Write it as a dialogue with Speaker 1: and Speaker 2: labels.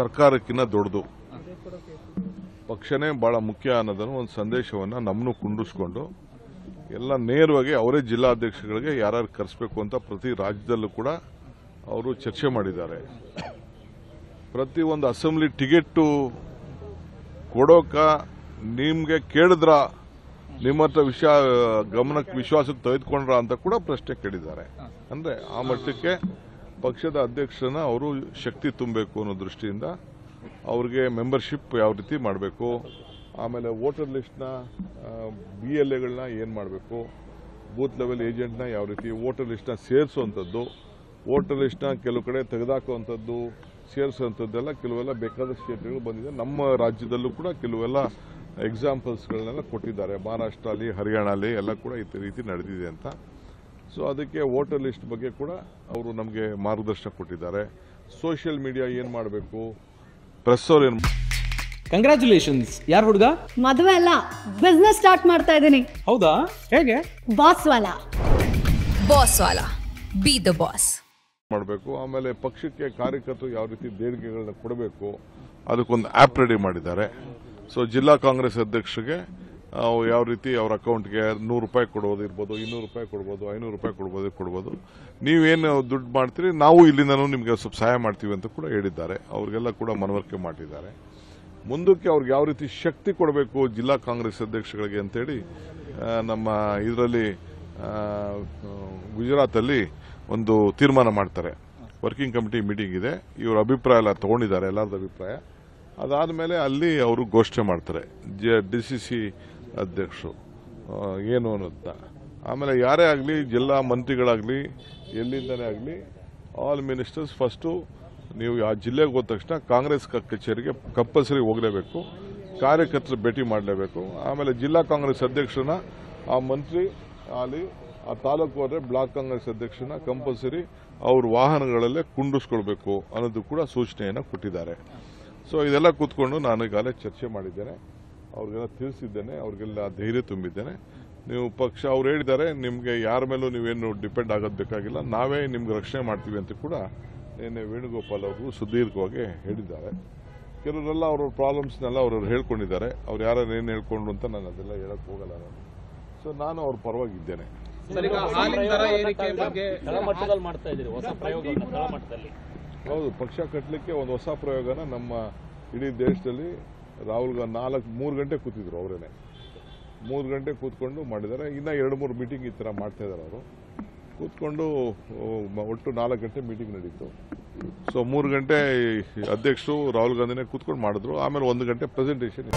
Speaker 1: ಸರ್ಕಾರಕ್ಕಿಂತ ದೊಡ್ಡದು ಪಕ್ಷನೇ ಬಹಳ ಮುಖ್ಯ ಅನ್ನೋದನ್ನು ಒಂದು ಸಂದೇಶವನ್ನು ನಮ್ಮನ್ನು ಕುಂಡಿಸ್ಕೊಂಡು ಎಲ್ಲ ನೇರವಾಗಿ ಅವರೇ ಜಿಲ್ಲಾಧ್ಯಕ್ಷಗಳಿಗೆ ಯಾರು ಕರೆಸಬೇಕು ಅಂತ ಪ್ರತಿ ರಾಜ್ಯದಲ್ಲೂ ಕೂಡ ಅವರು ಚರ್ಚೆ ಮಾಡಿದ್ದಾರೆ. ಪ್ರತಿ ಒಂದು ಅಸೆಂಬ್ಲಿ ಟಿಕೆಟ್ ಕೊಡೋಕ ನಿಮ್ಗೆ ಕೇಳಿದ್ರ ನಿಮ್ಮ ಹತ್ರ ಗಮನಕ್ಕೆ ವಿಶ್ವಾಸಕ್ಕೆ ತೆಗೆದುಕೊಂಡ್ರ ಅಂತ ಕೂಡ ಪ್ರಶ್ನೆ ಕೇಳಿದ್ದಾರೆ. ಅಂದ್ರೆ ಆ ಮಟ್ಟಕ್ಕೆ ಪಕ್ಷದ ಅಧ್ಯಕ್ಷರನ್ನ ಅವರು ಶಕ್ತಿ ತುಂಬಬೇಕು ಅನ್ನೋ ದೃಷ್ಟಿಯಿಂದ ಅವ್ರಿಗೆ ಮೆಂಬರ್ಶಿಪ್ ಯಾವ ರೀತಿ ಮಾಡಬೇಕು, ಆಮೇಲೆ ವೋಟರ್ ಲಿಸ್ಟ್ನ BLAಗಳನ್ನ ಏನು ಮಾಡಬೇಕು, ಬೂತ್ ಲೆವೆಲ್ ಏಜೆಂಟ್ನ ಯಾವ ರೀತಿ ವೋಟರ್ ಲಿಸ್ಟ್ನ ಸೇರಿಸುವಂಥದ್ದು, ವೋಟರ್ ಲಿಸ್ಟ್ನ ಕೆಲವು ಕಡೆ ತೆಗೆದಾಕುವಂಥದ್ದು, ಸೇರಿಸುವಂಥದ್ದೆಲ್ಲ ಕೆಲವೆಲ್ಲ ಬೇಕಾದಷ್ಟು ಕ್ಷೇತ್ರಗಳು ಬಂದಿದೆ. ನಮ್ಮ ರಾಜ್ಯದಲ್ಲೂ ಕೂಡ ಕೆಲವೆಲ್ಲ ಎಕ್ಸಾಂಪಲ್ಸ್ಗಳನ್ನೆಲ್ಲ ಕೊಟ್ಟಿದ್ದಾರೆ. ಮಹಾರಾಷ್ಟ್ರ ಅಲ್ಲಿ, ಹರಿಯಾಣ ಅಲ್ಲಿ ಎಲ್ಲ ಕೂಡ ಈ ರೀತಿ ನಡೆದಿದೆ ಅಂತ. ಸೊ ಅದಕ್ಕೆ ವೋಟರ್ ಲಿಸ್ಟ್ ಬಗ್ಗೆ ಕೂಡ ಅವರು ನಮಗೆ ಮಾರ್ಗದರ್ಶನ ಕೊಟ್ಟಿದ್ದಾರೆ. ಸೋಷಿಯಲ್ ಮೀಡಿಯಾ ಏನು ಮಾಡಬೇಕು, ಪ್ರೆಸ್ ಅವ್ರು ಏನು.
Speaker 2: ಕಂಗ್ರ್ಯಾಚುಲೇಷನ್ಸ್. ಯಾರು ಹುಡುಗ?
Speaker 3: ಮದುವೆ ಅಲ್ಲ, ಬಿಸ್ನೆಸ್ ಸ್ಟಾರ್ಟ್ ಮಾಡ್ತಾ ಇದ್ದೀನಿ.
Speaker 2: ಹೌದಾ? ಹೇಗೆ?
Speaker 3: Boss Vala.
Speaker 4: Boss Vala, B the boss
Speaker 1: ಮಾಡಬೇಕು. ಆಮೇಲೆ ಪಕ್ಷಕ್ಕೆ ಕಾರ್ಯಕರ್ತರು ಯಾವ ರೀತಿ ದೇಣಿಗೆಗಳನ್ನ ಕೊಡಬೇಕು ಅದಕ್ಕೊಂದು ಆ್ಯಪ್ ರೆಡಿ ಮಾಡಿದ್ದಾರೆ. ಸೊ ಜಿಲ್ಲಾ ಕಾಂಗ್ರೆಸ್ ಅಧ್ಯಕ್ಷರಿಗೆ ಯಾವ ರೀತಿ ಅವ್ರ ಅಕೌಂಟ್ಗೆ ₹100 ಕೊಡೋದು ಇರ್ಬೋದು, ₹200 ಕೊಡ್ಬೋದು, ₹500 ಕೊಡ್ಬೋದು. ನೀವೇನು ದುಡ್ಡು ಮಾಡ್ತೀರಿ ನಾವು ಇಲ್ಲಿಂದನೂ ನಿಮಗೆ ಸ್ವಲ್ಪ ಸಹಾಯ ಮಾಡ್ತೀವಿ ಅಂತ ಕೂಡ ಹೇಳಿದ್ದಾರೆ. ಅವ್ರಿಗೆಲ್ಲ ಕೂಡ ಮನವರಿಕೆ ಮಾಡಿದ್ದಾರೆ. ಮುಂದಕ್ಕೆ ಅವ್ರಿಗೆ ಯಾವ ರೀತಿ ಶಕ್ತಿ ಕೊಡಬೇಕು ಜಿಲ್ಲಾ ಕಾಂಗ್ರೆಸ್ ಅಧ್ಯಕ್ಷಗಳಿಗೆ ಅಂತೇಳಿ ನಮ್ಮ ಇದರಲ್ಲಿ ಗುಜರಾತಲ್ಲಿ ಒಂದು ತೀರ್ಮಾನ ಮಾಡ್ತಾರೆ. ವರ್ಕಿಂಗ್ ಕಮಿಟಿ ಮೀಟಿಂಗ್ ಇದೆ. ಇವ್ರ ಅಭಿಪ್ರಾಯ ಎಲ್ಲ ತಗೊಂಡಿದ್ದಾರೆ, ಎಲ್ಲರದ್ದು ಅಭಿಪ್ರಾಯ. ಅದಾದಮೇಲೆ ಅಲ್ಲಿ ಅವರು ಘೋಷಣೆ ಮಾಡ್ತಾರೆ DCC ಅಧ್ಯಕ್ಷರು ಏನು ಅನ್ನೋದನ್ನ. ಆಮೇಲೆ ಯಾರೇ ಆಗಲಿ, ಜಿಲ್ಲಾ ಮಂತ್ರಿಗಳಾಗಲಿ, ಎಲ್ಲಿಂದನೇ ಆಗಲಿ, ಆಲ್ ಮಿನಿಸ್ಟರ್ಸ್ ಫಸ್ಟು ನೀವು ಆ ಜಿಲ್ಲೆಗೆ ಹೋದ ತಕ್ಷಣ ಕಾಂಗ್ರೆಸ್ ಕಚೇರಿಗೆ ಕಂಪಲ್ಸರಿ ಹೋಗಲೇಬೇಕು, ಕಾರ್ಯಕರ್ತರು ಭೇಟಿ ಮಾಡಲೇಬೇಕು. ಆಮೇಲೆ ಜಿಲ್ಲಾ ಕಾಂಗ್ರೆಸ್ ಅಧ್ಯಕ್ಷರನ್ನ ಆ ಮಂತ್ರಿ ಅಲ್ಲಿ ಆ ತಾಲೂಕು ಹೋದ್ರೆ ಬ್ಲಾಕ್ ಕಾಂಗ್ರೆಸ್ ಅಧ್ಯಕ್ಷರನ್ನ ಕಂಪಲ್ಸರಿ ಅವ್ರ ವಾಹನಗಳಲ್ಲೇ ಕುಂಡಿಸ್ಕೊಳ್ಬೇಕು ಅನ್ನೋದು ಕೂಡ ಸೂಚನೆಯನ್ನು ಕೊಟ್ಟಿದ್ದಾರೆ. ಸೊ ಇದೆಲ್ಲ ಕೂತ್ಕೊಂಡು ನಾನು ಈಗಾಗಲೇ ಚರ್ಚೆ ಮಾಡಿದ್ದೇನೆ, ಅವ್ರಿಗೆಲ್ಲ ತಿಳಿಸಿದ್ದೇನೆ, ಅವ್ರಿಗೆಲ್ಲ ಧೈರ್ಯ ತುಂಬಿದ್ದೇನೆ. ನೀವು ಪಕ್ಷ ಅವ್ರು ಹೇಳಿದ್ದಾರೆ, ನಿಮಗೆ ಯಾರ ಮೇಲೂ ನೀವೇನು ಡಿಪೆಂಡ್ ಆಗೋದು ಬೇಕಾಗಿಲ್ಲ, ನಾವೇ ನಿಮ್ಗೆ ರಕ್ಷಣೆ ಮಾಡ್ತೀವಿ ಅಂತ ಕೂಡ ನಿನ್ನೆ ವೇಣುಗೋಪಾಲ್ ಅವರು ಸುದೀರ್ಘವಾಗಿ ಹೇಳಿದ್ದಾರೆ. ಕೆಲವರೆಲ್ಲ ಅವ್ರ ಪ್ರಾಬ್ಲಮ್ಸ್ನೆಲ್ಲ ಅವರು ಹೇಳ್ಕೊಂಡಿದ್ದಾರೆ. ಅವ್ರು ಯಾರೇನು ಹೇಳ್ಕೊಂಡ್ರು ಅಂತ ನಾನು ಅದೆಲ್ಲ ಹೇಳಕ್ ಹೋಗಲ್ಲ. ಸೊ ನಾನು ಅವ್ರ ಪರವಾಗಿದ್ದೇನೆ. ಹೌದು, ಪಕ್ಷ ಕಟ್ಟಲಿಕ್ಕೆ ಒಂದು ಹೊಸ ಪ್ರಯೋಗನ ನಮ್ಮ ಇಡೀ ದೇಶದಲ್ಲಿ ರಾಹುಲ್ ಗಾಂಧಿ 3 ಗಂಟೆ ಕೂತಿದ್ರು. ಅವರೇನೆ 3 ಗಂಟೆ ಕೂತ್ಕೊಂಡು ಮಾಡಿದ್ದಾರೆ. ಇನ್ನ 2-3 ಮೀಟಿಂಗ್ ಈ ತರ ಮಾಡ್ತಾ ಇದ್ದಾರೆ. ಅವರು ಕೂತ್ಕೊಂಡು ಒಟ್ಟು 4 ಗಂಟೆ ಮೀಟಿಂಗ್ ನಡೀತು. ಸೊ 3 ಗಂಟೆ ಅಧ್ಯಕ್ಷರು ರಾಹುಲ್ ಗಾಂಧಿನೇ ಕೂತ್ಕೊಂಡು ಮಾಡಿದ್ರು. ಆಮೇಲೆ 1 ಗಂಟೆ ಪ್ರೆಸೆಂಟೇಷನ್.